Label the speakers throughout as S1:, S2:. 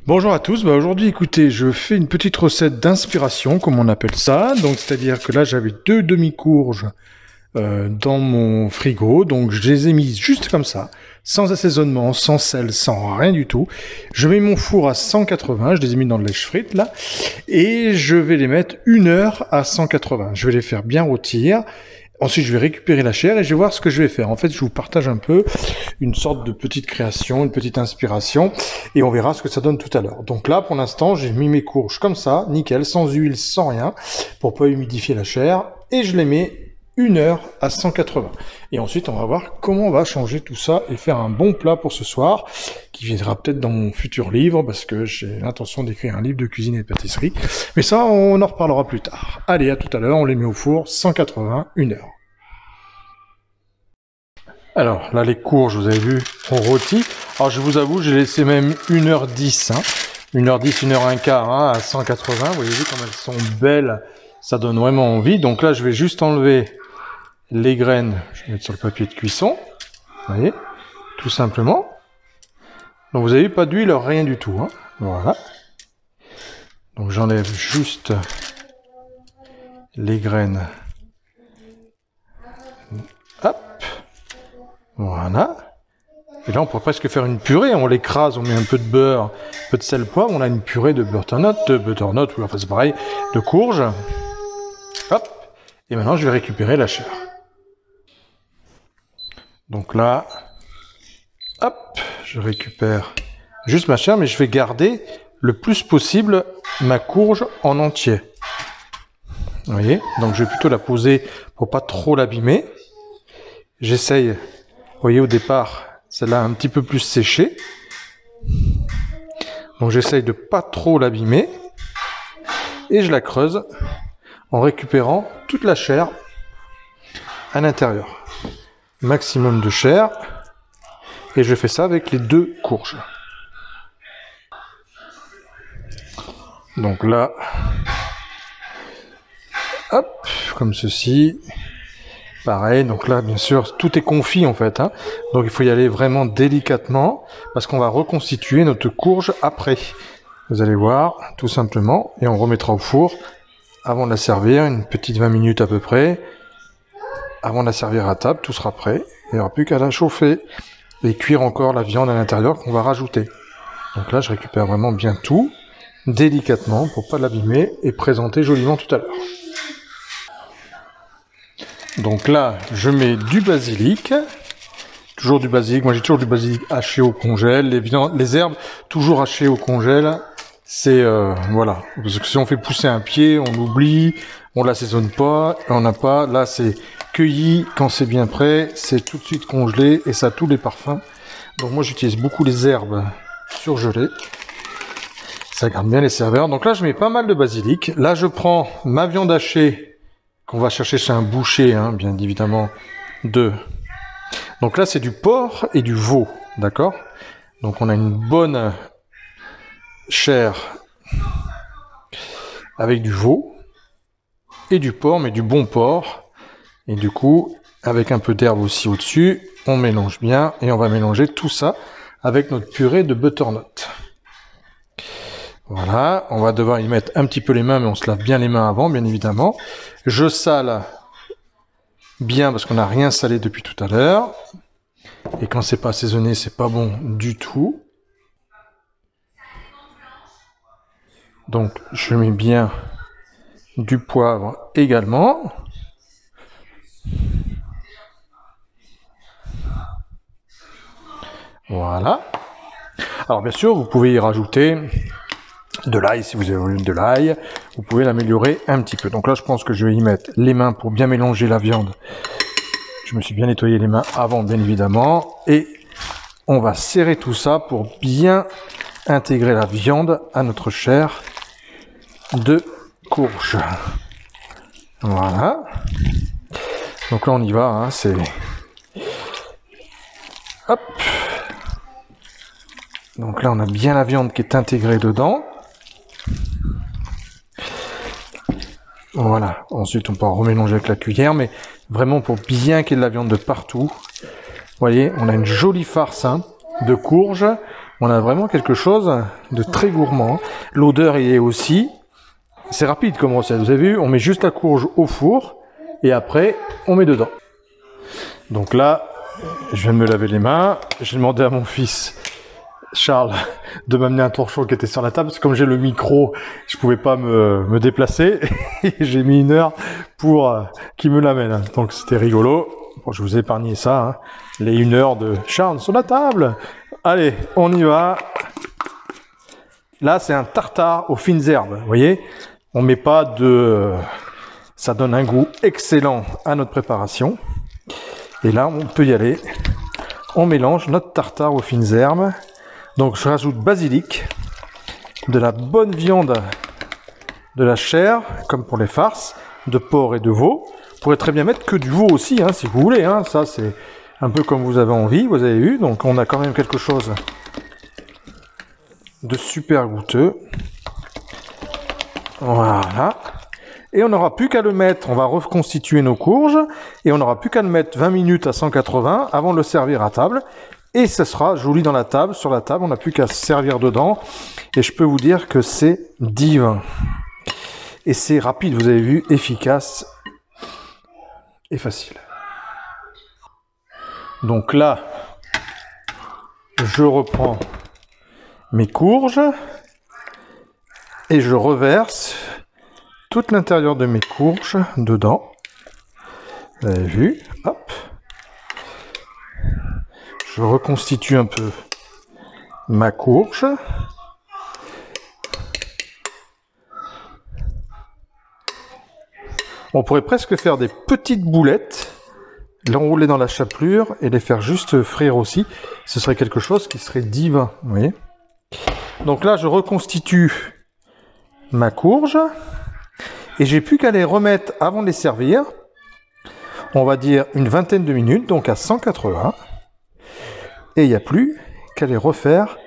S1: Bonjour à tous, aujourd'hui écoutez, je fais une petite recette d'inspiration, comme on appelle ça. Donc c'est-à-dire que là j'avais 2 demi-courges dans mon frigo, donc je les ai mises juste comme ça, sans assaisonnement, sans sel, sans rien du tout. Je mets mon four à 180, je les ai mis dans le lèche-frites là, et je vais les mettre 1 heure à 180. Je vais les faire bien rôtir. Ensuite, je vais récupérer la chair et je vais voir ce que je vais faire. En fait, je vous partage un peu une sorte de petite création, une petite inspiration, et on verra ce que ça donne tout à l'heure. Donc là, pour l'instant, j'ai mis mes courges comme ça, nickel, sans huile, sans rien, pour pas humidifier la chair, et je les mets 1 heure à 180. Et ensuite, on va voir comment on va changer tout ça et faire un bon plat pour ce soir, qui viendra peut-être dans mon futur livre, parce que j'ai l'intention d'écrire un livre de cuisine et de pâtisserie. Mais ça, on en reparlera plus tard. Allez, à tout à l'heure, on les met au four, 180, 1 heure. Alors, là, les courges, vous avez vu, ont rôti. Alors, je vous avoue, j'ai laissé même 1h10, 1h10, 1h15, à 180. Vous voyez comme elles sont belles, ça donne vraiment envie. Donc là, je vais juste enlever les graines, je vais mettre sur le papier de cuisson, vous voyez, tout simplement. Donc vous avez vu, pas d'huile, rien du tout, voilà. Donc j'enlève juste les graines, hop, voilà. Et là on pourrait presque faire une purée, on l'écrase, on met un peu de beurre, un peu de sel, poivre, on a une purée de butternut, oui, enfin c'est pareil, de courge, hop, et maintenant je vais récupérer la chair. Donc là, hop, je récupère juste ma chair, mais je vais garder le plus possible ma courge en entier. Vous voyez, donc je vais plutôt la poser pour pas trop l'abîmer. J'essaye, vous voyez au départ, celle-là un petit peu plus séchée. Donc j'essaye de pas trop l'abîmer. Et je la creuse en récupérant toute la chair à l'intérieur. Maximum de chair, et je fais ça avec les 2 courges. Donc là, hop, comme ceci, pareil. Donc là, bien sûr, tout est confit en fait, donc il faut y aller vraiment délicatement, parce qu'on va reconstituer notre courge après. Vous allez voir, tout simplement, et on remettra au four avant de la servir, une petite 20 minutes à peu près. Avant de la servir à table, tout sera prêt. Il n'y aura plus qu'à la chauffer et cuire encore la viande à l'intérieur qu'on va rajouter. Donc là, je récupère vraiment bien tout, délicatement, pour pas l'abîmer et présenter joliment tout à l'heure. Donc là, je mets du basilic. Toujours du basilic. Moi, j'ai toujours du basilic haché au congèle. Les herbes, toujours hachées au congèle. C'est, voilà. Parce que si on fait pousser un pied, on oublie, on l'assaisonne pas, on n'a pas. Là, c'est cueilli quand c'est bien prêt, c'est tout de suite congelé et ça a tous les parfums. Donc moi j'utilise beaucoup les herbes surgelées, ça garde bien les saveurs. Donc là je mets pas mal de basilic. Là je prends ma viande hachée qu'on va chercher chez un boucher, bien évidemment. Donc là c'est du porc et du veau, d'accord. Donc on a une bonne chair avec du veau et du porc, mais du bon porc. Et du coup, avec un peu d'herbe aussi au-dessus, on mélange bien et on va mélanger tout ça avec notre purée de butternut. Voilà, on va devoir y mettre un petit peu les mains, mais on se lave bien les mains avant, bien évidemment. Je sale bien parce qu'on n'a rien salé depuis tout à l'heure. Et quand c'est pas assaisonné, c'est pas bon du tout. Donc, je mets bien du poivre également. Voilà. Alors bien sûr, vous pouvez y rajouter de l'ail si vous avez de l'ail. Vous pouvez l'améliorer un petit peu. Donc là, je pense que je vais y mettre les mains pour bien mélanger la viande. Je me suis bien nettoyé les mains avant, bien évidemment. Et on va serrer tout ça pour bien intégrer la viande à notre chair de courge. Voilà. Donc là, on y va. C'est... Hop. Donc là, on a bien la viande qui est intégrée dedans. Voilà. Ensuite, on peut remélanger avec la cuillère, mais vraiment pour bien qu'il y ait de la viande de partout. Vous voyez, on a une jolie farce de courge On a vraiment quelque chose de très gourmand. L'odeur y est aussi. C'est rapide comme recette. Vous avez vu, on met juste la courge au four et après, on met dedans. Donc là, je viens de me laver les mains. J'ai demandé à mon fils Charles de m'amener un torchon qui était sur la table. Parce que comme j'ai le micro, je pouvais pas me déplacer. Et j'ai mis 1 heure pour qu'il me l'amène. Donc c'était rigolo. Bon, je vous ai épargné ça. Hein. Les 1 heure de Charles sur la table. Allez, on y va. Là, c'est un tartare aux fines herbes. Vous voyez, on met pas de... Ça donne un goût excellent à notre préparation. Et là, on peut y aller. On mélange notre tartare aux fines herbes. Donc, je rajoute basilic, de la bonne viande, de la chair, comme pour les farces, de porc et de veau. Vous pourrez très bien mettre que du veau aussi, hein, si vous voulez. Hein. Ça, c'est un peu comme vous avez envie, vous avez vu. Donc, on a quand même quelque chose de super goûteux. Voilà. Et on n'aura plus qu'à le mettre, on va reconstituer nos courges, et on n'aura plus qu'à le mettre 20 minutes à 180 avant de le servir à table. Et ce sera joli dans la table, sur la table, on n'a plus qu'à se servir dedans. Et je peux vous dire que c'est divin. Et c'est rapide, vous avez vu, efficace et facile. Donc là, je reprends mes courges et je reverse tout l'intérieur de mes courges dedans. Vous avez vu, hop. Je reconstitue un peu ma courge. On pourrait presque faire des petites boulettes, l'enrouler dans la chapelure et les faire juste frire aussi. Ce serait quelque chose qui serait divin, vous voyez. Donc là, je reconstitue ma courge et j'ai plus qu'à les remettre avant de les servir. On va dire une vingtaine de minutes, donc à 180. Et il n'y a plus qu'à les refaire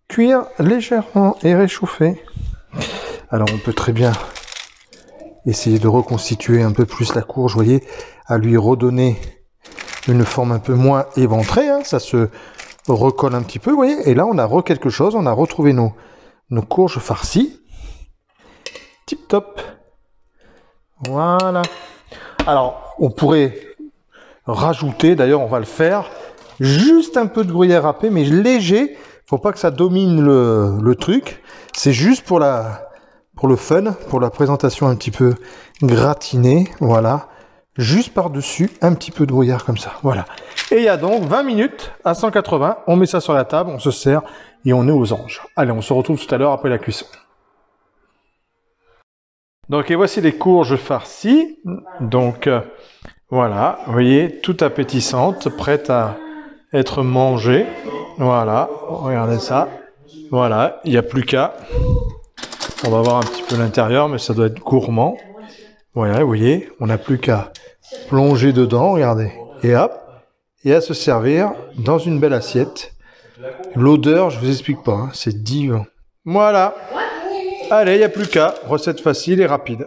S1: cuire légèrement et réchauffer. Alors on peut très bien essayer de reconstituer un peu plus la courge, vous voyez, à lui redonner une forme un peu moins éventrée, hein, ça se recolle un petit peu, vous voyez, et là on a quelque chose, on a retrouvé nos courges farcies. Tip top. Voilà. Alors, on pourrait rajouter, d'ailleurs on va le faire, juste un peu de gruyère râpée, mais léger, faut pas que ça domine le truc, c'est juste pour le fun, pour la présentation un petit peu gratinée, voilà, juste par-dessus, un petit peu de gruyère comme ça, voilà. Et il y a donc 20 minutes à 180, on met ça sur la table, on se sert et on est aux anges. Allez, on se retrouve tout à l'heure après la cuisson. Donc, et voici les courges farcies, donc voilà, vous voyez, toute appétissante, prête à être mangée, voilà, regardez ça, voilà, il n'y a plus qu'à... On va voir un petit peu l'intérieur, mais ça doit être gourmand. Voilà, vous voyez, on n'a plus qu'à plonger dedans, regardez. Et hop, et à se servir dans une belle assiette. L'odeur, je vous explique pas, hein, c'est divin. Voilà. Allez, il n'y a plus qu'à. Recette facile et rapide.